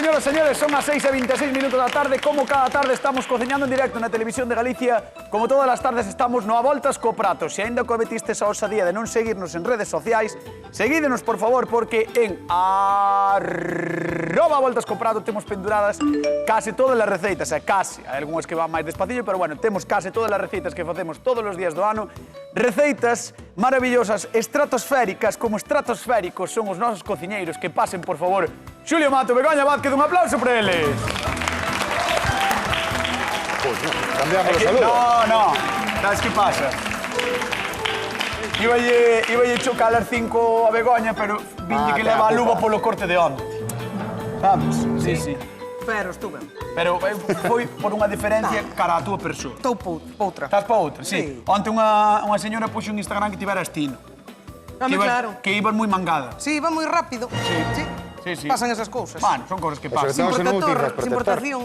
señoras e señores, son as 6:26 minutos da tarde. Como cada tarde estamos cociñando en directo na Televisión de Galicia, como todas as tardes estamos no A Voltas co Prato. Se aínda cometistes a osadía de non seguirnos en redes sociais, seguídenos, por favor, porque en @voltas co Prato temos penduradas case todas as receitas, case, hai algunhas que van máis despacillo, pero bueno, temos case todas as receitas que facemos todos os días do ano. Receitas maravillosas, estratosféricas, como estratosféricos son os nosos cociñeiros. Que pasen, por favor, Xulio Mato, Begoña Vázquez, un aplauso para eles. Cambiamos o saludo. No, sabes que pasa? Iballe chocar as 5 a Begoña, pero vinde que leva a luva polo corte de onte. Sabes? Sí. Pero estuve. Pero foi por unha diferencia cara á túa persoa. Estou pa outra. Estás pa outra, sí. Onte unha señora puxo un Instagram que tivera estino. Claro. Que ibas moi mangada. Sí, va moi rápido. Sí. Pasan esas cousas. Bueno, son cosas que pasan. Sin protector, sin protección.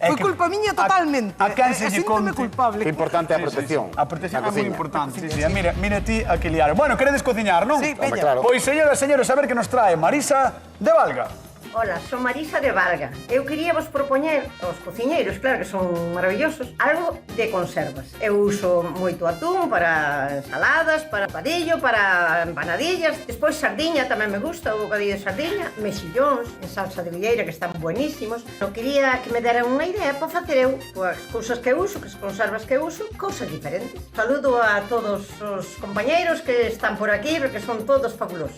Foi culpa miña totalmente. A quen se lle Síntome conte? culpable. Que importante é a protección. A protección é moi importante, sí. Sí. Mira ti a que liar. Bueno, queredes cociñar, non? Sí, Home, veña. claro. Pois, señoras e señores, a ver que nos trae Marisa de Valga. Ola, son Marisa de Valga. Eu quería vos propoñer aos cociñeiros, claro que son maravillosos, algo de conservas. Eu uso moito atún para ensaladas, para padillo, para empanadillas. Despois sardiña tamén me gusta, o bocadillo de sardiña, mexillóns en salsa de villeira que están buenísimos. Eu quería que me deran unha idea para facer eu as cousas que uso, que as conservas que uso, cousas diferentes. Saludo a todos os compañeiros que están por aquí, porque son todos fabulosos.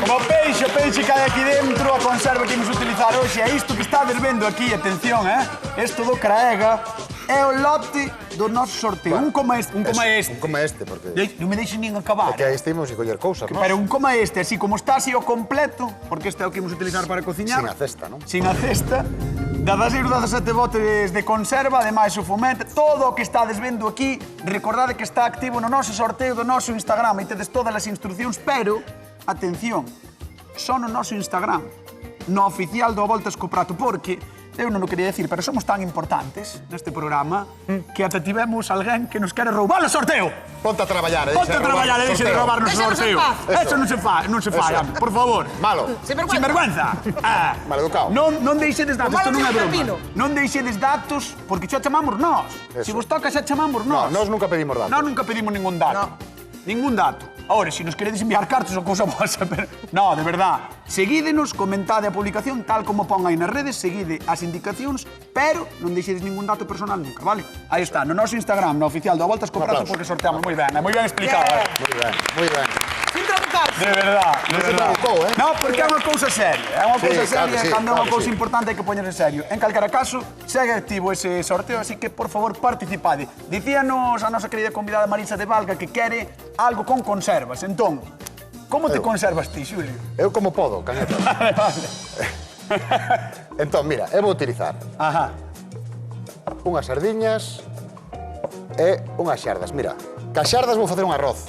Como peixe, o peixe cae aquí dentro, a conserva que imos utilizar hoxe é isto que estades vendo aquí, atención, Isto do Craega é o lote do noso sorteo. Un coma este. Un coma este, porque... Non me deixes nin acabar. Porque aí estimos e coller cousas, non? Pero un coma este, así como está así o completo, porque este é o que imos utilizar para cociñar. Sin a cesta, non? Sin a cesta. 16 ou 17 botes de conserva, ademais o fumete, todo o que estades vendo aquí, recordade que está activo no noso sorteo do noso Instagram e tedes todas as instruccións, pero, atención, só no noso Instagram, no oficial do A Voltas co Prato, porque eu non o quería decir, pero somos tan importantes neste programa que ata tivemos alguén que nos quere roubar o sorteo. Ponte a traballar, Ponte a traballar e deixe de roubarnos o sorteo. Eso non se fai, por favor. Malo. Sin vergüenza. Maleducado. Non deixedes datos, isto non é Malo broma. Non deixedes datos, porque xa chamamos nós. Se vos toca, xa chamamos No, nós. nós nunca pedimos datos. Nós nunca pedimos ningún dato. Ningún dato. Ahora, se nos queredes enviar cartas ou cousa vosa, pero... No, de verdad. Seguídenos, comentade a publicación tal como pon aí nas redes, seguide as indicacións, pero non deixedes ningún dato personal nunca, vale? Aí está, no noso Instagram, no oficial do A Voltas co Prato, porque sorteamos moi ben explicado. Moi ben. Sin trabucarse. De verdad. trabucou, No, porque é unha cousa seria. É unha cousa claro seria, que sí, cando é unha claro que cousa sí. importante hai que poñerse serio. En calquera caso, segue activo ese sorteo, así que, por favor, participade. Dicíanos a nosa querida convidada Marisa de Valga que quere algo con conservas. Entón, como te conservas ti, Xulio? Eu como podo, caneta. Vale. Entón, mira, eu vou utilizar Ajá. unhas sardiñas e unhas xardas. Mira, cas xardas vou facer un arroz,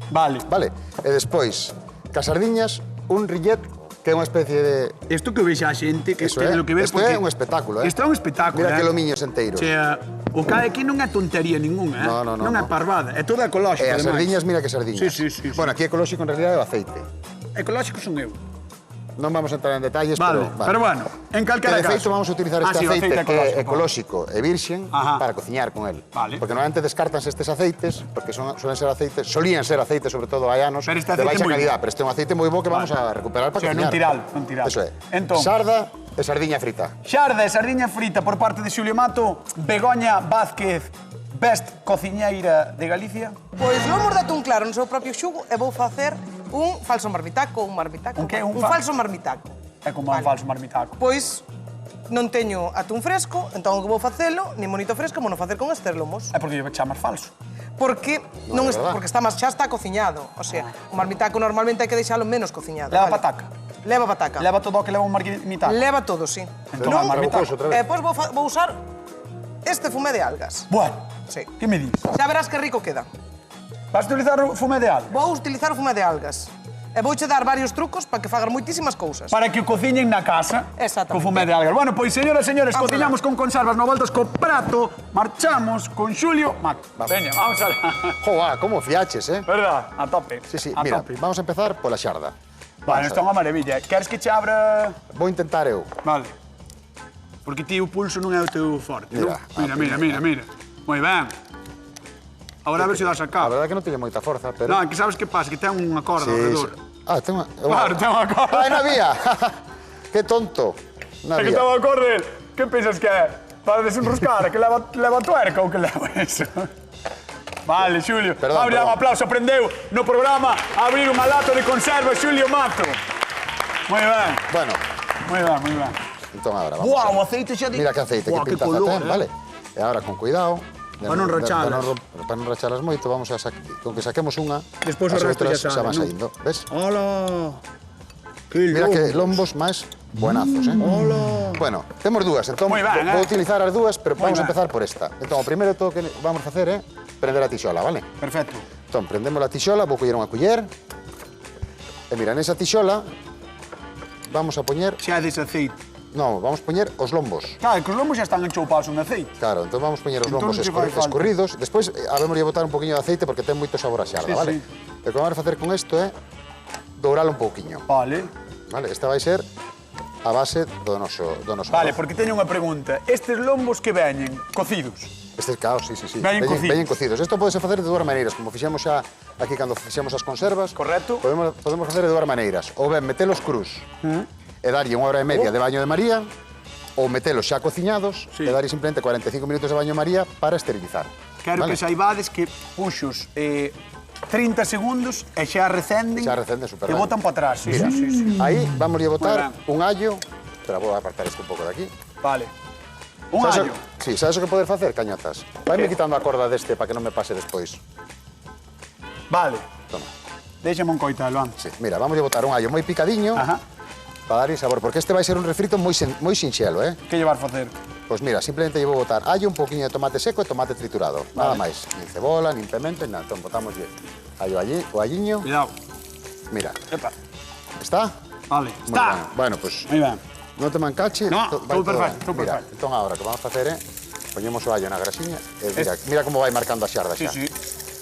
Vale. vale? E despois, cas sardiñas, un rillet que é unha especie de... Isto que vexa a xente, que Eso este é. lo que ve, Isto é un espectáculo, Isto é un espectáculo, Mira que lomiños enteiros. O sea, o que hai aquí non é tontería ninguna, No. Non é parvada, é todo ecolóxico, E as ademais. sardiñas, mira que sardiñas. Sí. Bueno, aquí ecolóxico en realidad é o aceite. Ecolóxico son eu. Non vamos a entrar en detalles, Vale, pero bueno, en Que calquera de feito caso. vamos a utilizar Ah, este sí, o aceite que é ecolóxico. ecolóxico e virxen Ajá. para cociñar con el. Vale. Porque normalmente descartanse estes aceites, porque solían ser aceites, sobre todo hai anos, Pero este de aceite baixa moi calidad. bo. Pero este é un aceite moi bo que vamos a recuperar para O sea, cociñar. non tirar. Eso é. Entón. Sarda e sardiña frita. Xarda e sardiña frita por parte de Xulio Mato, Begoña Vázquez, best cociñeira de Galicia. Pois lomo de atún claro no seu propio xugo e vou facer un falso marmitaco, un marmitaco. Un que? Un falso marmitaco. É como un falso marmitaco. Pois non teño atún fresco, entón o que vou facelo, nin monito fresco, vou facer con estes lomos. É porque lle chamas falso. Porque No, de verdad. porque xa está cociñado. O sea, o marmitaco normalmente hai que deixalo menos cociñado. Leva vale? pataca. Leva pataca. Leva todo o que leva un marmitaco. Leva todo, sí. Entón, Non, marmitaco. outra vez. e depois vou usar este fumé de algas. Bueno, Sí. que me dis? Xa verás que rico queda. Vas a utilizar o fume de algas? Vou utilizar o fumé de algas. E vouche dar varios trucos para que fagas moitísimas cousas. Para que o cociñen na casa. Exactamente. Co fumé de algas. Bueno, pois, señoras e señores, Vamos cociñamos con conservas no voltas co prato. Marchamos con Xulio Mato. Veña, vamos a la... Joa, como fiaches, Verdad, a tope. Sí, a mira, tope. vamos a empezar pola xarda. Vale, isto é unha maravilla. Queres que che abra... Vou intentar eu. Vale. Porque ti o pulso non é o teu forte, Mira, non? Mira. Moi ben. Agora a ver se das a A cabo. verdade é que non teño moita forza, pero... Non, que sabes que pasa? Que ten unha corda ao redor. Ah, ten unha... Claro, ten unha corda. Ai, non había! Que tonto. Non É que había. estaba a correr. Que pensas que é? Para desenroscar, que leva tuerca ou que leva eso? Vale, Xulio. Perdón, Abre un perdón. aplauso, aprendeu no programa a abrir unha lata de conserva Xulio Mato. Moi ben, Bueno, moi ben, moi ben. entón agora vamos. Buah, o aceite xa de... Mira que aceite, Buah, que pintaza color, ten, vale? E agora con cuidado. Pa non rachalas. Para non rachalas moito, vamos a con que saquemos unha, Despois o as resto outras xa xa van salen, saindo, ves? Hola. Que Mira lobo. que lombos máis buenazos, Hola. Bueno, temos dúas, entón Moi ben, vou utilizar as dúas, pero Moi vamos a ben. empezar por esta. Entón, o primeiro todo que vamos a facer é prender a tixola, vale? Perfecto. Entón, prendemos a tixola, vou coller unha culler. E mira, nesa tixola vamos a poñer... Xa dese aceite. Non, vamos a poñer os lombos. Claro, que os lombos xa están enchoupados en aceite. Claro, entón vamos a poñer os Entón lombos que fai falta? escorridos. Despois, habemos de botar un poquinho de aceite porque ten moito sabor a xarda, Sí, vale? sí. E o que vamos a facer con isto é douralo un pouquiño. Vale. Vale, esta vai ser a base do noso Vale, arroz. porque teño unha pregunta. Estes lombos que veñen cocidos, Estes caos, sí. Veñen cocidos. Veñen cocidos. Isto podese facer de dúas maneiras, como fixemos xa aquí cando fixemos as conservas. Correcto. Podemos facer de dúas maneiras. Ou ben metelos crus e darlle unha hora e media de baño de María, ou metelos xa cociñados Sí. e darlle simplemente 45 minutos de baño de María para esterilizar. quero Vale? que saibades que puxos 30 segundos e xa recenden. Xa recenden E superben. botan para atrás. Sí, Mira, sí, sí. aí vamos a botar Moi un allo. Espera, vou apartar isto un pouco de aquí. Vale. Un Sabes allo. Sí, sabes o que poder facer, cañotas? Vaime quitando a corda deste para que non me pase despois. Vale. Toma. Déxame un coital, van. Sí, mira, vamos a botar un allo moi picadiño Ajá. para darlle sabor, porque este vai ser un refrito moi sinxelo, Que llevar facer? Pois mira, simplemente lle vou botar allo, un poquinho de tomate seco e tomate triturado. Nada máis. Nin cebola, nin pemento, nada. Entón, botamos allo allí, o alliño. Cuidado. Mira, Epa. está? Vale. Moi Está. ben. Bueno, pois Moi ben. non te mancache. No, vai todo perfecto, ben. todo Mira, perfecto. entón agora o que vamos a facer é poñemos o allo na grasiña e mira como vai marcando a xarda Sí, xa. sí.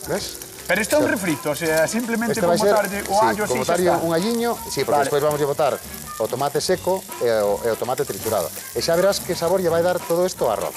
Ves? Pero isto é un refrito, o sea, simplemente Este con vai ser, botarlle o allo así con xa botarlle está. un alliño, sí, porque Vale. despois vamos a botar o tomate seco e o tomate triturado. E xa verás que sabor lle vai dar todo isto ao arroz.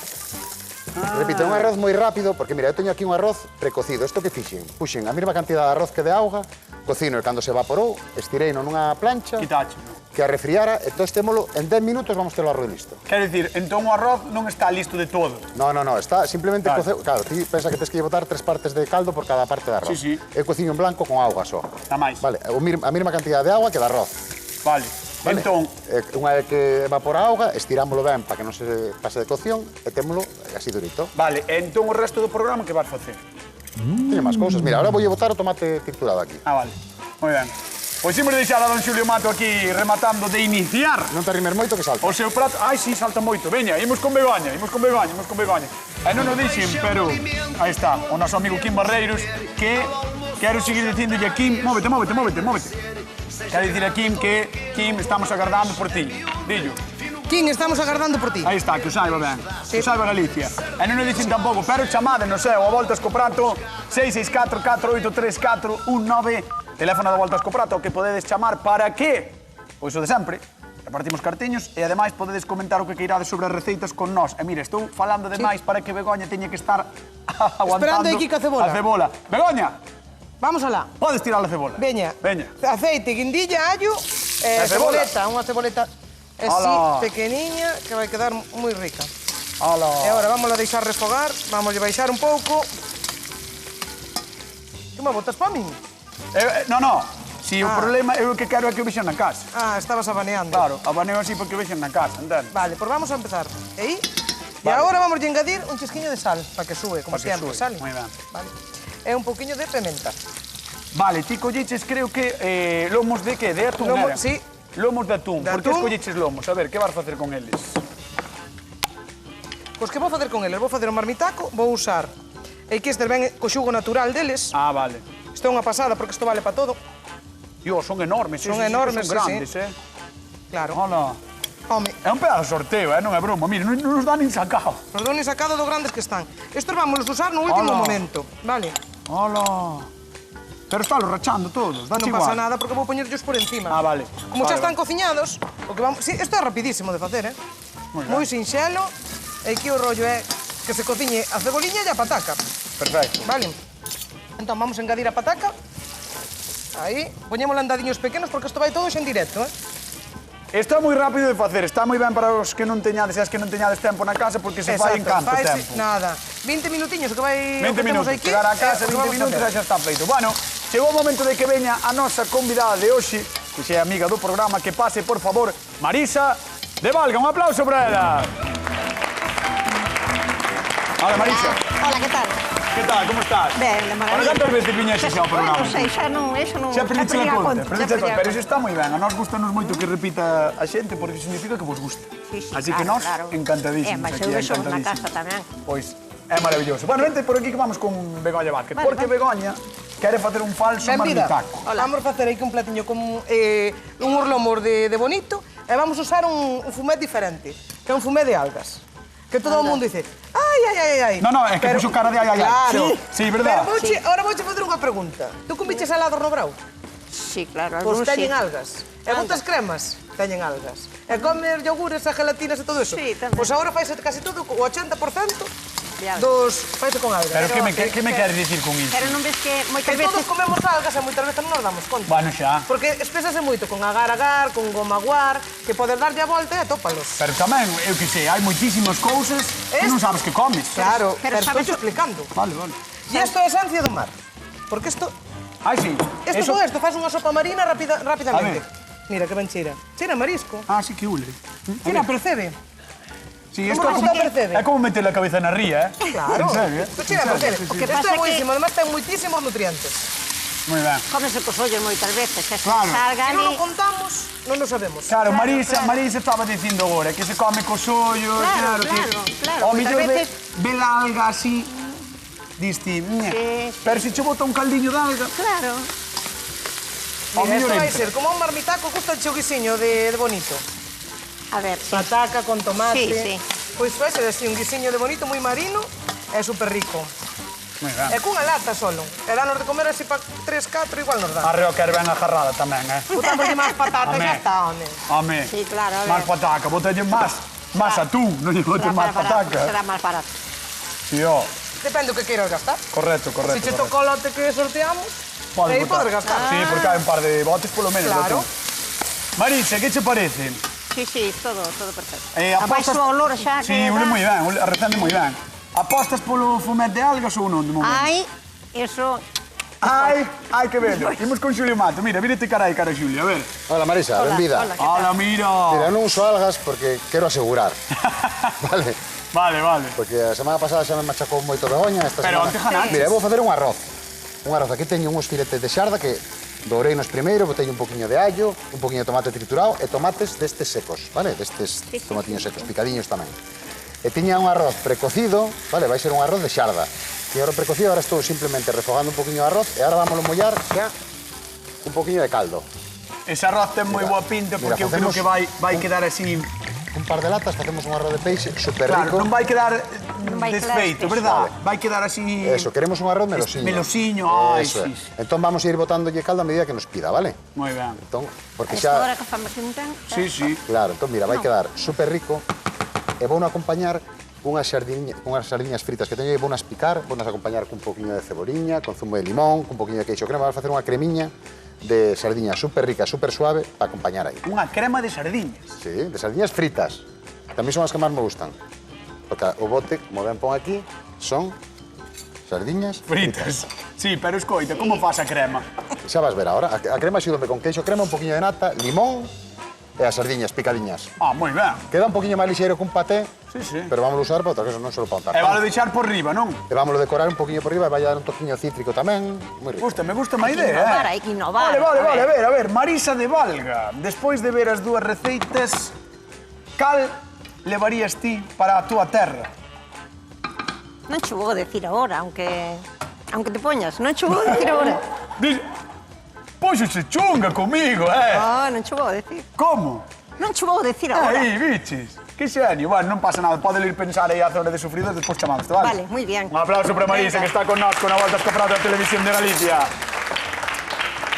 Repito, é un arroz moi rápido, porque mira, eu teño aquí un arroz precocido. Isto que fixen? Puxen a mesma cantidad de arroz que de auga, cocino e cando se evaporou, estireino nunha plancha, Quitache. que a refriara, e entón témolo en 10 minutos vamos ter o arroz listo. Quero dicir, entón o arroz non está listo de todo. No, está simplemente Vale. coceu. Claro, ti pensa que tens que lle botar 3 partes de caldo por cada parte de arroz. Sí, sí. Eu cociño en blanco con auga só. Está máis. Vale, a mesma cantidad de agua que de arroz. Vale. Vale. Entón, Unha vez que evapora a auga, estirámolo ben para que non se pase de cocción e témolo así durito. vale, entón o resto do programa que vas facer? Teño máis cousas. Mira, ahora vou botar o tomate triturado aquí. Ah, vale. Moi ben. Pois imos deixar a don Xulio Mato aquí rematando de iniciar Non te arrimes moito que salta. o seu prato. Ai, sí, salta moito. Veña, imos con Begoña. E non o dixen, pero aí está, o noso amigo Kim Barreiros, que quero seguir dicindolle a Kim, móvete. Quero dicir a Kim que Kim estamos agardando por ti. Dillo. Kim, estamos agardando por ti. Aí está, que o saiba ben. Sí. Que o saiba Galicia. E non o dicen tampouco, pero chamade, non sei, o a voltas co prato 664 483 419, teléfono de voltas co prato que podedes chamar para que, pois o de sempre, repartimos cartiños e ademais podedes comentar o que queirades sobre as receitas con nós. E mira, estou falando demais para que Begoña teña que estar aguantando Esperando aquí ca cebola. a cebola. Begoña, Vamos alá. podes tirar a cebola. Veña. Veña. Aceite, guindilla, allo E cebola. ceboleta. Unha ceboleta así, Ala. pequeniña, que vai quedar moi rica. Ala. E agora vamos a deixar refogar, vamos a baixar un pouco. Que me botas pa min? No. Si o Ah. problema é o que quero é que o vexan na casa. Ah, estabas abaneando. Claro, abaneo así porque o vexan na casa, entendes? Vale, pues vamos a empezar. Aí. E Vale. agora vamos a engadir un chisquiño de sal, para que sube, como Pa que sempre, sube, sale. moi ben. Vale. E un poquinho de pimenta. Vale, ti colleches creo que lomos de que? De atún Lomo- era? sí. Lomos de atún. De Por que atún. escolleches lomos? A ver, que vas facer con eles? Pois que vou facer con eles? Vou facer un marmitaco, vou usar e que este ven co xugo natural deles. Ah, vale. Isto é unha pasada porque isto vale para todo. Dios, son enormes. Son enormes, son grandes, sí. Claro. Hola. Home, É un pedazo de sorteo, non é broma. Mira, non nos dá nin sacado. nos dou ni sacado do grandes que están. Estos vámonos usar no último Hola. momento, vale? Hola. Pero están rachando todos, Non dache pasa igual. nada porque vou poñerllos por encima. Ah, vale. Como xa Vale, están vale. cociñados, o que vamos... Sí, isto é rapidísimo de facer, Moi ben. Moi sinxelo. E aquí o rollo é que se cociñe a ceboliña e a pataca, Perfecto. vale? Entón vamos a engadir a pataca. Aí, poñémola en dadiños pequenos porque isto vai todo xa en directo, Isto é moi rápido de facer, está moi ben para os que non teñades e as que non teñades tempo na casa porque se fai en canto faise tempo. nada. 20 minutiños o que vai... 20 o que temos minutos, aquí, chegar a casa, o que 20 vamos minutos e facer. xa está feito. Bueno, chegou o momento de que veña a nosa convidada de hoxe, que xa é amiga do programa, que pase, por favor, Marisa de Valga. Un aplauso para ela. Hola, Marisa. Hola, que tal? Que tal, como estás? Ben, de maravilla. Para cantas veces viñexe xa ao programa? Non sei, xa non, eso non... Xa perdiste a conta, pero iso xa está moi ben. A nós gustanos moito que repita a xente porque significa que vos gusta. Sí, sí, Así que claro, nós, claro. encantadísimos. Mas aquí, eu vexo na encantadísimos. casa tamén. Pois é maravilloso. Bueno, vente por aquí que vamos con Begoña Vázquez, Vale, porque vale. Begoña quere facer un falso Benvida. marmitaco. Vamos facer aquí un platiño con un urlomor de bonito e vamos usar un fumet diferente, que é un fumet de algas. Que todo o mundo dice, ai, ai, ai, ai. No, no, é que puxo cara de ai, ai, ai. Claro. Sí, verdad. Pero ahora vouche facer unha pregunta. Tú comiches helados no brau? Sí, claro, Pois algún teñen sí. algas. E botas cremas? Teñen algas. E comer yogures e gelatinas e todo eso? Sí, tamén. Pois agora faise casi todo, o 80% De algas. dos faise con algas. Pero que me queres dicir con iso? Pero non ves que moitas Que todos veces... comemos algas e moitas veces non nos damos conta. Bueno, xa. Porque espésase moito con agar-agar, con goma-aguar, que podes darlle a volta e tópalos. Pero tamén, eu que sei, hai moitísimas cousas que non sabes que comes. Claro, pero pero sabes estou o- explicando. Vale, vale. E isto é a esencia do mar. Porque isto Ai, sí. con isto faz unha sopa marina rapidamente. A Mira que ben cheira. Cheira a marisco. Ah, sí, que ule. Cheira a percebe. Sí, Como isto que se percebe? é como meter a cabeza na ría, Claro. En serio, Isto cheira a percebe. O que Isto pasa é que- buenísimo, además ten moitísimos nutrientes. Moi ben. Comese cos ollos moitas veces, que se Claro. salga Se non o ali... contamos, non o sabemos. Claro, Claro, Marisa, claro. Marisa estaba dicindo agora que se come cos ollos, Claro, que claro. ao Moitas mellor veces- ve la alga así, diste, Sí. pero se che bota un caldiño de alga, Claro. ao Mira, mellor isto vai entra. ser como un marmitaco, gusta o guisiño de bonito. A ver, sí. Pataca con tomate. Sí, sí. Pois vai ser así, un guisiño de bonito, moi marino, e super rico. Moi ben. E cunha lata solo. E danos de comer así para 3, 4, igual nos A dá. reo quer ben agarrada tamén, Botamos máis patata e Amén. xa está, home. Home, Sí, claro, a ver. máis pataca, botalle máis atún, non lle botes Será máis más barato, pataca. será máis barato. Sí, ó, Depende do que queiras gastar. correcto, correcto. Se che correcto. toca o lote que sorteamos, Podes aí botar. podes gastar. Sí, porque hai un par de botes polo menos. de Claro. atún. Marisa, que che parece? Sí, sí, todo perfecto. Apostas- Abaixo o olor xa Sí, que ule dá- moi ben, recende moi ben. Apostas polo fumet de algas ou non, de momento? Ai, eso... Ai, que bello. Imos con Xulio Mato. Mira, vírate cara aí, cara Xulio, a ver. Hola, Marisa, Hola, benvida. hola. Hola, mira. Mira, non uso algas porque quero asegurar, vale? Vale, vale. Porque a semana pasada xa me machacou moito Begoña, esta Pero semana... onte ganaches. Mira, eu vou facer un arroz. Un arroz, aquí teño uns filetes de xarda que doureinos primeiro, botei un poquinho de allo, un poquinho de tomate triturado e tomates destes secos, vale? Destes tomatiños secos, picadiños tamén. E tiña un arroz precocido, vale? Vai ser un arroz de xarda. Tiña arroz precocido, ahora estou simplemente refogando un poquinho de arroz e ahora vámoslo mollar xa un poquinho de caldo. Ese arroz ten moi Mira, boa pinta mira, porque eu creo facemos que vai quedar así... Un par de latas, facemos un arroz de peixe super Claro, rico. non vai quedar vai quedar desfeito, espeso. verdad? Vale. Vai quedar así... Eso, queremos un arroz melosiño. Melosiño, ai, Eso sí, é. sí. Entón vamos a ir botándolle caldo a medida que nos pida, vale? Moi ben. Entón, porque Esta hora xa... que famos un ten... Sí, sí. Claro, entón mira, vai quedar super rico e vou acompañar unhas sardiñas fritas que teño aí, vounas picar, vounas acompañar cun poquinho de ceboliña, con zumo de limón, cun poquinho de queixo crema, vamos a facer unha cremiña de sardiña super rica, super suave, para acompañar aí. Unha crema de sardiñas. Sí, de sardiñas fritas. Tamén son as que máis me gustan. Porque o bote, como ben pon aquí, son sardiñas Fritas. Sí, pero escoita, como faz a crema? Xa vas ver ahora. A crema xúdome con queixo crema, un poquinho de nata, limón e as sardiñas picadiñas. Ah, moi ben. Queda un poquinho máis lixeiro que un paté, Sí, sí. pero vamos a usar para outra cosa, non só para untar. E vale deixar por riba, non? E vamos a decorar un poquinho por riba e vai dar un toquiño cítrico tamén, moi rico. Me gusta má Hai que idea, innovar, eh? hai que innovar. Vale, a ver. Marisa de Valga, despois de ver as dúas receitas, cal levarías ti para a túa terra? Non che vou decir agora, aunque te poñas, non che vou decir agora. Póxose chunga comigo, Non che vou decir. Como? Non che vou decir agora. Aí, biches. Que xenio. Bueno, non pasa nada. Pode ir pensar aí a zona de sufridos, despois chamamos, vale? Vale, moi bien. Un aplauso para Marisa, que está con nós, con a Voltas co Prato da Televisión de Galicia.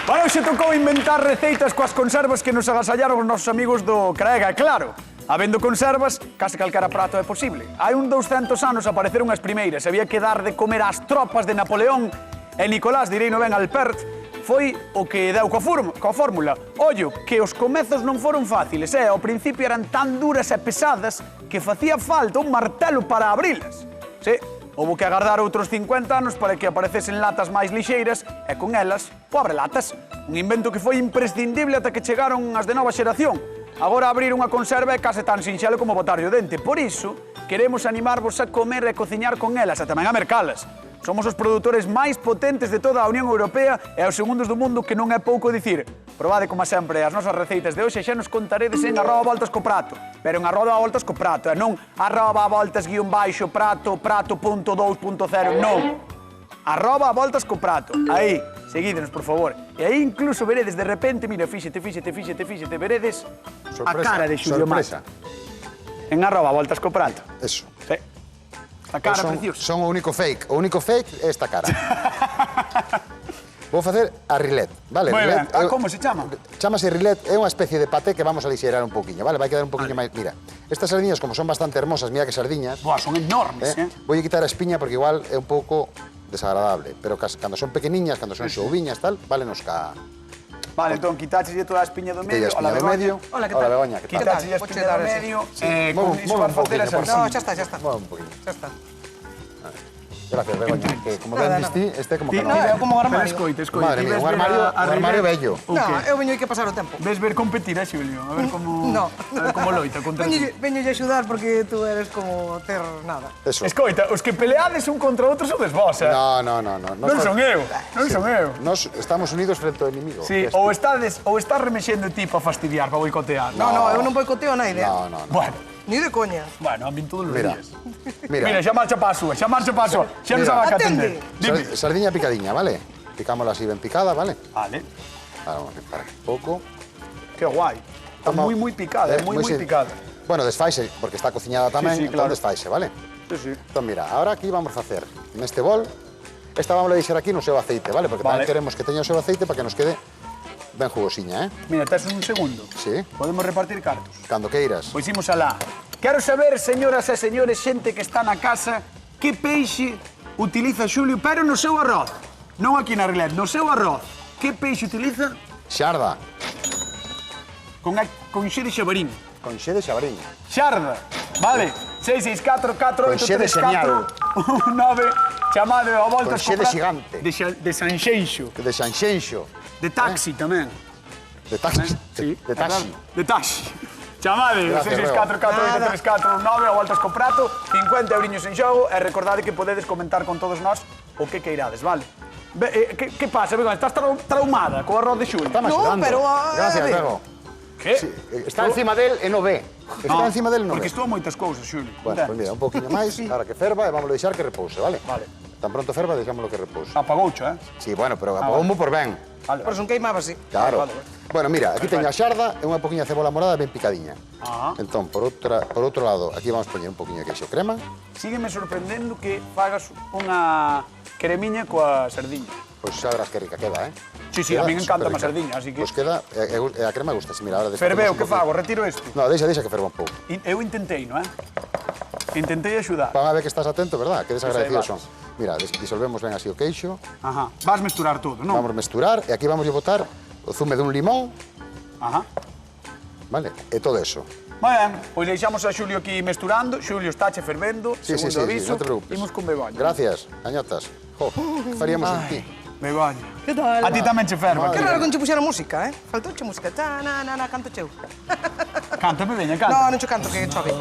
Bueno, hoxe tocou inventar receitas coas conservas que nos agasallaron os nosos amigos do Crega. Claro, habendo conservas, case calquera prato é posible. Hai un 200 anos apareceron as primeiras. Había que dar de comer ás tropas de Napoleón e Nicolás, direino ben Alpert, foi o que deu coa fórmula. Ollo, que os comezos non foron fáciles, ao principio eran tan duras e pesadas que facía falta un martelo para abrilas. Sí, houbo que agardar outros 50 anos para que aparecesen latas máis lixeiras e con elas, pobre latas. Un invento que foi imprescindible ata que chegaron as de nova xeración. Agora abrir unha conserva é case tan sinxelo como botarlle o dente. Por iso, queremos animarvos a comer e cociñar con elas e tamén a mercalas. Somos os produtores máis potentes de toda a Unión Europea e os segundos do mundo, que non é pouco dicir. Probade, como sempre, as nosas receitas de hoxe xa nos contaredes en @voltascoprato, pero en @voltascoprato, e non @voltas_prato, prato.2.0, non. @voltascoprato. Aí, seguídenos, por favor. E aí incluso veredes de repente, mira, fíxete, veredes a cara de Xulio Mata. En @voltascoprato. Eso. Sí. A cara preciosa. Son o único fake. O único fake é esta cara. Vou facer a rillet, vale? Moi ben. Rillet, Como se chama? Chámase rillet, é unha especie de paté que vamos a lixeirar un poquinho, vale? Vai quedar un poquinho máis... Mira, estas sardiñas, como son bastante hermosas, mira que sardiñas... Boa, son enormes, Vou quitar a espiña porque igual é un pouco desagradable, pero cando son pequeniñas, cando son xouviñas, tal, válenos ca... Vale, entón, quitácheslle toda a espiña do Quitei a medio, espiña do medio. Hola, que tal? Hola, Begoña, que tal? Quitácheslle a Poche espiña dar do ese. medio, Move con iso un vas facer a poquinho, por salsa. No, xa está. Mueve un poquinho. Xa está. Gracias, Begoña, que como ben distí, este como que non. No, é como un armario. Escoita. Madre ti mía, ves un ver armario bello. No, eu veño aí que pasar o tempo. Ves ver competir, Xulio? A ver como... No. A ver como loita contra ti. Veño a axudar porque tú eres como ter nada. Eso. Escoita, os que peleades un contra outro sodes vos, No. Non son eu, non son eu. Nos estamos unidos frente ao inimigo. Sí, ou estás remexendo ti para fastidiar, para boicotear. No, eu non boicoteo a naide. No. Bueno, Ni de coña. a min todos os Mira. días. Mira, Mira, xa marcha pa a súa, xa non Mira. sabe a que Atende. atender. Dime. sardiña picadiña, vale? Picámosla así ben picada, vale? Vale, Ahora vamos a picar un pouco. que guai. Está moi picada, moi picada. Bueno, desfaixe, porque está cociñada tamén, Sí, entón claro. desfaixe, vale? Sí. Entón, mira, ahora aquí vamos a facer neste bol, esta vamos a deixar aquí no seu aceite, vale? Porque tamén Vale. queremos que teña o seu aceite para que nos quede ben jugosiña, Mira, tes un segundo. Sí. Podemos repartir cartos. Cando queiras. Pois imos alá. Quero saber, señoras e señores, xente que está na casa, que peixe utiliza Xulio, pero no seu arroz. Non aquí na rillet, no seu arroz. Que peixe utiliza? Xarda, Con xe de xabarín. con xe de xabrín. Xarda, vale. 664 Con xe de 4834 9, chamade a voltas Con xe de xigante. De Sanxenxo. De Sanxenxo. De taxi tamén. De taxi. Sí, De taxi. De taxi. Chamade, Gracias, 664 9 a voltas co prato, 50 euriños en xogo, e recordade que podedes comentar con todos nós o que queirades, vale? Que pasa, Begoña? Estás traumada co arroz de Xulio? Estamos No, axudando. pero, Gracias, ver. Bego. Que? Está encima del e no ve. Está encima del e no Porque ve. estou a moitas cousas, Xulio. Bueno, pues mira, un poquinho máis, ahora que ferva, e vamos a deixar que repouse, vale? Vale. Tan pronto ferva, deixámoslo que repouse. Apagoucho, Sí, bueno, pero apagoumo por ben. Vale, Por son queimaba así. Claro. Vale. Bueno, mira, aquí teño a xarda e unha poquinha cebola morada ben picadiña. Ajá. Entón, por outro lado, aquí vamos poñer un poquinho de queixo crema. Sígueme sorprendendo que fagas unha cremiña coa sardiña. Pois xa verás que rica queda, Sí, a min encanta superrica. a sardiña, así que... Pois queda, e a crema gusta, mira, ahora Ferveu, un que poquinho. fago? Retiro isto? No, deixa que ferva un pouco. Eu intentei, non é? Intentei axudar. Van a ver que estás atento, verdad? Que desagradecidos Pois son. aí Mira, disolvemos ben así o queixo, Ajá. Vas mesturar todo, non? vamos mesturar, e aquí vamos a botar o zume dun limón, Ajá. vale? E todo eso. Moi ben, pois deixamos a Xulio aquí mesturando. Xulio estáche fervendo, Sí, segundo aviso. non te preocupes. Imos con Begoña. Gracias, gañotas. Jo, que faríamos sin ti? Begoña. Que tal? A ti tamén che ferva. Que raro que non che puxeron música, Faltouche música. Canto cheu. Cántame, veña, No, canta. non che canto, que chove.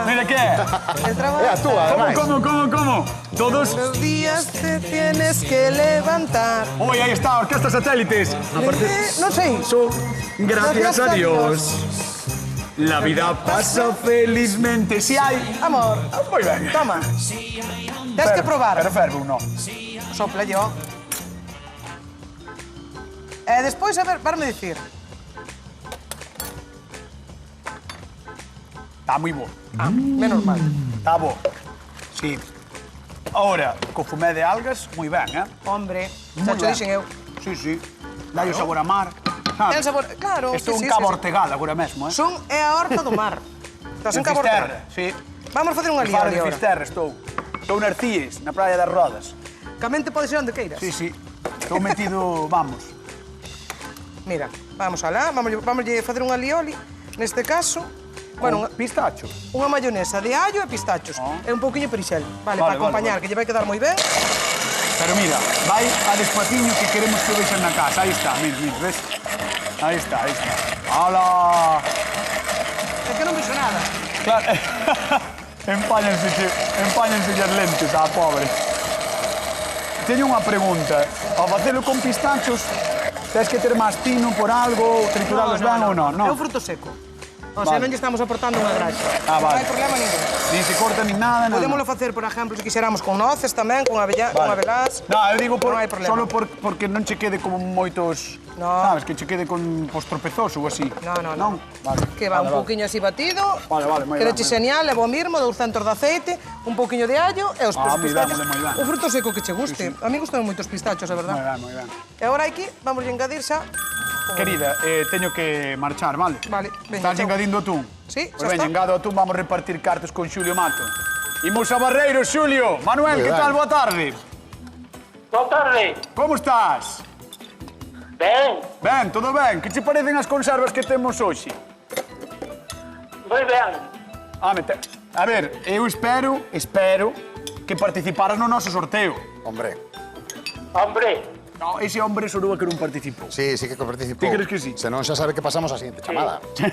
Mira que é. El trabajo. É a túa, ademais. Como? Todos... Los días te tienes que levantar. Oi, aí está, Orquesta Satélites. Non sei. Gracias a Dios. La vida pasa felizmente. Si hai... Amor, Moi ben. toma. Tens que probar. Pero ferve un no. Sopla yo. E despois, a ver, varme dicir. Está moi bo. Menos mal. Está bo. Sí. Ahora, co fumé de algas, moi ben, Hombre, Moi xa cho ben. dixen eu. Sí, sí. Dalle o sabor a mar. Ten sabor, claro, Estou sí, en sí, Cabo sí, sí. Ortegal agora mesmo, Son é a horta do mar. Estás en Cabo Fisterra, Ortega. sí. Vamos facer unha En Faro lioli de agora. Fisterra estou. Estou nas Cíes, na Praia das Rodas. Camente pode ser onde queiras. Sí, sí. Estou metido, vamos. Mira, vamos alá, vamos facer unha lioli. Neste caso, bueno, Con pistacho. unha mayonesa de allo e pistachos. E un pouquiño perixel. Vale, Vale, para acompañar, vale. que lle vai quedar moi ben. Pero mira, vai a despaciño que queremos que o vexan na casa. Aí está, mira, mira, ves? Aí está, aí está. ¡Hala! É que non vexo nada. Claro, empáñanse as lentes, a pobre. Teño unha pregunta. Ao facelo con pistachos, tens que ter máis pino por algo, trituralos ben ou non? É un fruto seco. O sea, Vale. non lle estamos aportando unha graxa. Ah, vale. Non hai problema ningún. Nin se corta nin nada, nada. Podémoslo facer, por exemplo, se quixéramos con noces tamén, con abelás. No, eu digo Non hai problema. solo porque non che quede como moitos... No. Sabes, que che quede con tropezoso ou así. No. Vale. Que va Vale, un vale. pouquiño así batido. Vale, moi Quereche ben, xeñal, levo mirmo, 200 de aceite, un pouquiño de allo e os Ah, moi ben, pistachos. moi ben. O fruto seco que che guste. A mí gustan moito os pistachos, a Moi verdad. ben, moi ben. E agora aquí vamos a engadir xa. Querida, teño que marchar, vale? Vale, veña, Estás chao. engadindo atún? Sí, Pois xa veña, está. engado atún, vamos repartir cartos con Xulio Mato. Imos a Barreiro, Xulio. Manuel, Moi que ben. tal? Boa tarde. Boa tarde. Como estás? Ben, Ben, todo ben. Que che parecen as conservas que temos hoxe? moi ben. A ver, eu espero que participaras no noso sorteo. Hombre, Hombre, No, ese hombre sorúa que non participou. sí, sí que participou. Ti crees que sí? Senón xa sabe que pasamos a siguiente chamada. sí.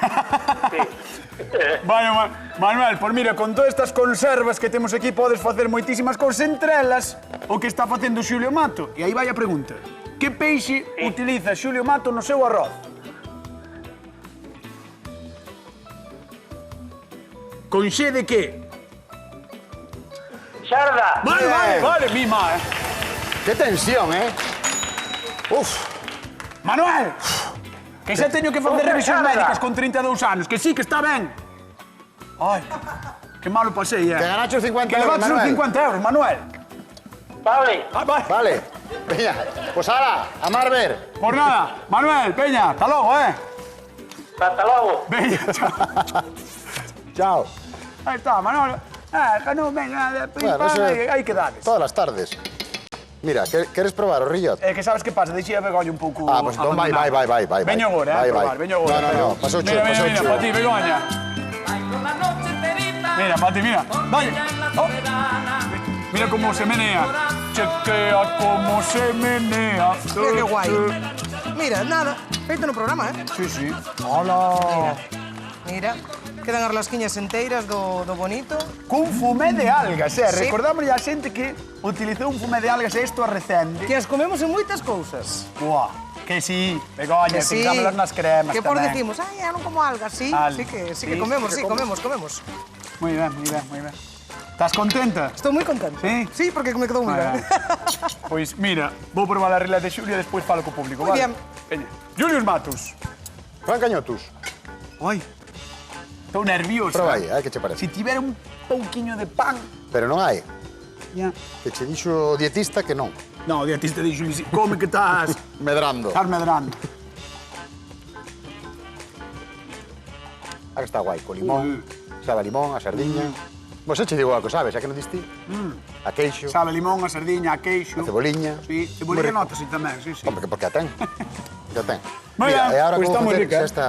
Bueno, Manuel, pois mira, con todas estas conservas que temos aquí podes facer moitísimas cousas, entre elas o que está facendo Xulio Mato. E aí vai a pregunta. Que peixe utiliza Xulio Mato no seu arroz? Con xe de que? Xarda. Vale, mima, ¡Qué tensión, eh! Uf, Manuel! Que xa teño que facer Outra revisións xarda. médicas con 32 anos, que sí, que está ben. Ai, que malo pasei, que ganaches 50 Que euros, levaches uns Manuel. 50 euros, Manuel. Vale. Vai. Vale, veña, pues ahora, a mar ver. Por nada, Manuel, peña, hasta logo, Hasta logo. Veña, chao. Chao. Aí está, Manuel. Que non venga, Bueno, eso é- aí que dades. Todas las tardes. Mira, ¿quieres probar o rillo? Que sabes que pasa, deixei a Begoña un pouco Ah, pues entón vai. Veño agora, Vai, probar, vai. veño agora. No, pasou Mira, pasou mira, pa ti, Begoña. Mira, pa ti, mira. Dale. Oh. Mira como se menea. Chequea como se menea. Mira que guai. Mira, nada, feito no programa, Sí, sí. Hola. Mira, quedan as lasquiñas enteiras do bonito. Cun fumé de algas, Sí. Recordámoslle a xente que utilizou un fumé de algas e isto a recende. Que as comemos en moitas cousas. Buah, que sí, Begoña, Que sí. utilizámolas nas cremas Que por tamén. decimos, ai, eu non como algas, sí, Vale. sí que comemos, sí, comemos. Moi ben, moi ben, moi ben. Estás contenta? Estou moi contenta. Sí? Sí, porque me quedou moi ben. Pois mira, vou probar a regla de Xulio e despois falo co público, Moi vale? bien. Veña. Julius Matus. Fran Cañotus, Ai, estou nervioso. proba aí, que che parece? Si tivera un pouquiño de pan... Pero non hai. Ya. Que che dixo o dietista que non. No, o dietista di Xulio, come que estás Medrando. medrando. Ah, que está guai, co limón. Sabe a limón, a sardiña. Vos che digo algo, sabes? Xa que non diste? A queixo, Sabe a limón, a sardiña, a queixo. a ceboliña. Sí, ceboliña notase tamén, sí, sí. Hombre, que porque a ten. Que a ten. Moi Mira, ben, e ahora pois como está moi facer, rica, xa está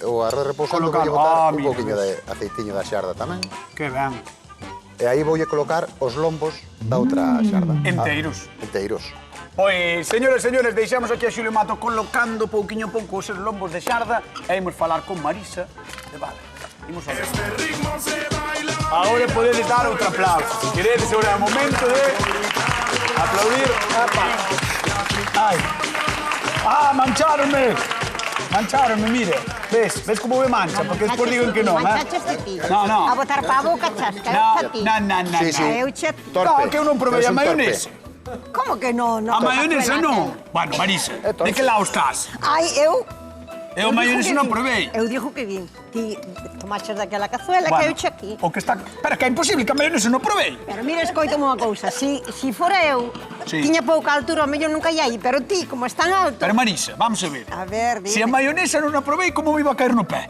o arroz repousando, Colocar- voulle botar un mira, pouquiño ves. de aceitiño da xarda tamén. Que ben. E aí voulle colocar os lombos da outra xarda. Enteiros. Enteiros. Pois, señores e señores, deixamos aquí a Xulio Mato colocando pouquiño a pouco os seus lombos de xarda e imos falar con Marisa de Bala. Imos a ver. Agora podedes dar outro aplauso. Se queredes, agora é o momento de aplaudir. Apa. Ai. Ah, mancháronme. Mancháronme, mire. Ves como me mancha, porque despois digo que non, Manchaches de ti. No. A botar para a boca chasca, No, a ti. no. Sí, sí. Eu che... Torpe. No, que eu non provei Eres a un torpe. maionese. Como que no? A mayonesa non. Bueno, Marisa, de que lado estás? Ai, eu... Eu mayonesa non provei. Eu digo que vin. Ti tomaches daquela cazuela que eu che aquí. O que está... Pero que é imposible que a mayonesa non provei. Pero mira, escoitame unha cousa. Si fora eu, Sí. tiña pouca altura, ao mellor nunca ia aí. Pero ti, como es tan alto... Pero Marisa, vamos a ver. A ver, dime. Se a mayonesa non a provei, como me iba a caer no pé?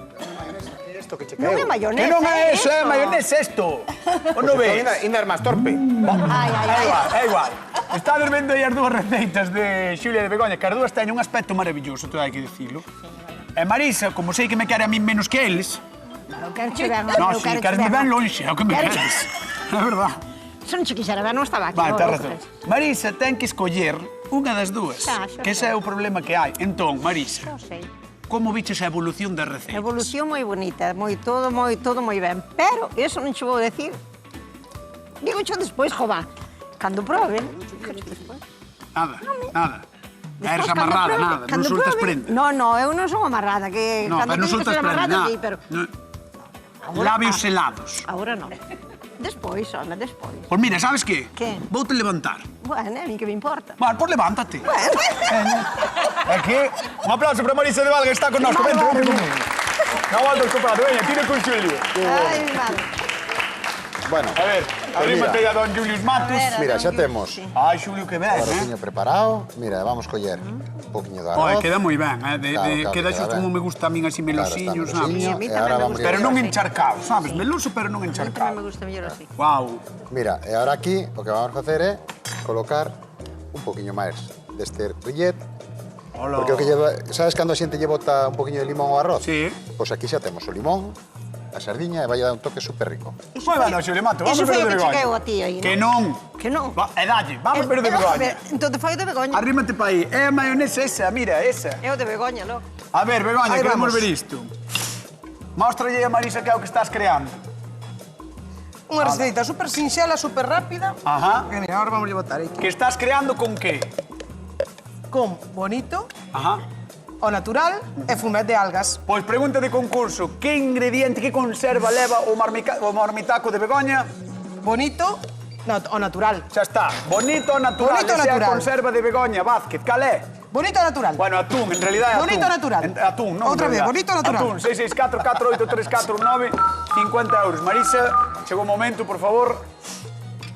Isto que che Non é caeu. mayonesa, Que non é eso, é mayonesa isto. O non ves? Ainda é máis torpe. Ai, ai, É ai. igual, é igual. Estades vendo aí as dúas receitas de Xulia de Begoña, que as dúas teñen un aspecto maravilloso, todo hai que dicilo. E Marisa, como sei que me quere a min menos que eles, Eu quero che ver, no, eu si, quero che queresme ver. ben lonxe, é o que me Quero- queres. É verdad. Se non che quixera ver, non estaba aquí. Vai, non, tens non razón. crees. Marisa ten que escoller unha das dúas, Xa, xa que ese é o problema que hai. Entón, Marisa, Non sei. como viches a evolución das receitas? Evolución moi bonita, todo moi ben. Pero eso non che vou decir. Digo cho despois, jova. Cando proben, digo cho despois. Nada, nada. Eres Despois, cando amarrada, proben, nada, non cando soltas proben- prenda. No, eu non son amarrada, que No, cando pero non teño que soltas ser prenda, amarrada, nada. sí, pero... Ahora- Labios helados. Agora non. Despois, home, despois. Pois mira, sabes que? Que? Vou-te levantar. Bueno, a mí que me importa. Bueno, pois levántate. É que un aplauso para Marisa de Valga, que está con nós. Vente, vente conmigo. Na volta escopado, veña, tira con Xulio. Ai, madre. Bueno, A ver, arrímate mira, a don Julius Matos. mira, xa temos Ai, Xulio, que ben, o arroziño preparado. Mira, vamos coller un poquinho de Oye, arroz. queda moi ben, Claro, queda queda xusto ben. como me gusta a min así melosiños, Claro, está sabes? melosiño, A mí e tamén ahora me vamos gusta. Pero non a- encharcado, sabes? Meloso, pero non Tamén me encharcado. gusta mellor así. Guau. Mira, e ahora aquí o que vamos a facer é colocar un poquinho máis deste rillet. Hola. Porque o que lleva, sabes cando a xente lle bota un poquinho de limón ao arroz? Sí. Pois aquí xa temos o limón, a sardiña e vai a dar un toque super rico. Moi ben, Xulio Mato, vamos Iso ver foi o o de que che Begoña. caeu a ti aí, Que non? non. Que non? E dalle, vamos ver o de Begoña. Entón foi o de Begoña. Arrímate pa aí. É a mayonesa esa, mira, esa. É o de Begoña, loco. A ver, Begoña, Aí queremos vamos. ver isto. Móstralle a Marisa que é o que estás creando. Unha receita super sinxela, super rápida. Ajá. Que mira, ahora vamos a botar aquí. Que estás creando con que? Con bonito, Ajá. o natural e fumet de algas. Pois pregunta de concurso, que ingrediente, que conserva leva o marmitaco de Begoña? Bonito, o natural. Xa está. Bonito natural. Bonito esa é a natural. conserva de Begoña Vázquez. Cal é? Bonito natural. Bueno, atún, en realidad é atún. Bonito natural. Atún, non? Outra en vez, realidad. bonito natural. Atún, 664-48349, 50 euros. Marisa, chegou o momento, por favor.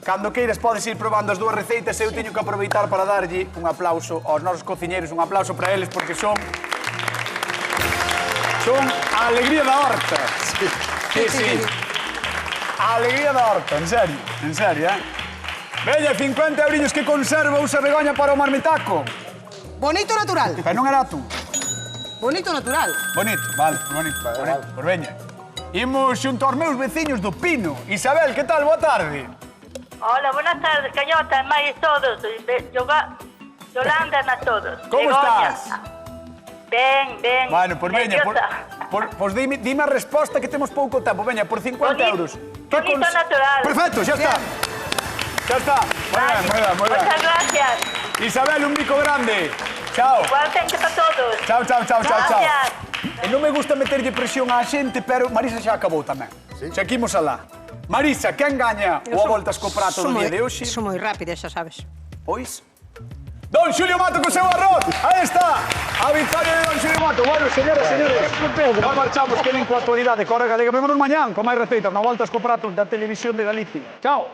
Cando queiras podes ir probando as dúas receitas. Eu teño que aproveitar para darlle un aplauso aos nosos cociñeiros, un aplauso para eles porque son a alegría da horta. Sí. A alegría da horta, en serio, Veña, 50 eurillos que conserva usa Begoña para o marmitaco. Bonito natural. Pero non era atún. Bonito natural. Bonito, vale, bonito. Pois veña. Imos xunto aos meus veciños do Pino. Isabel, que tal? Boa tarde. Hola, buenas tardes, Cañota, máis todos. Yolanda, na todos. Como Begoña. estás? Ben. Bueno, pois veña, Nerviosa. pois dime a resposta que temos pouco tempo. Veña, por 50 euros. Que bonito natural. Perfecto, xa está. Xa está. Moi ben. Muchas gracias. Isabel, un bico grande. Chao. Igualmente para todos. Chao. Gracias. E non me gusta meterlle presión á xente, pero Marisa xa acabou tamén. Sí. Xa imos alá. Marisa, quen gaña o a voltas co prato do día de hoxe? Son moi rápida, xa sabes. Pois... Don Xulio Mato co seu arroz! Aí está! A victoria de Don Xulio Mato. Bueno, señoras, señores, non marchamos, queden coa actualidade. Corre Galega, vémonos mañán con máis receitas na voltas co prato da televisión de Galicia. Chao!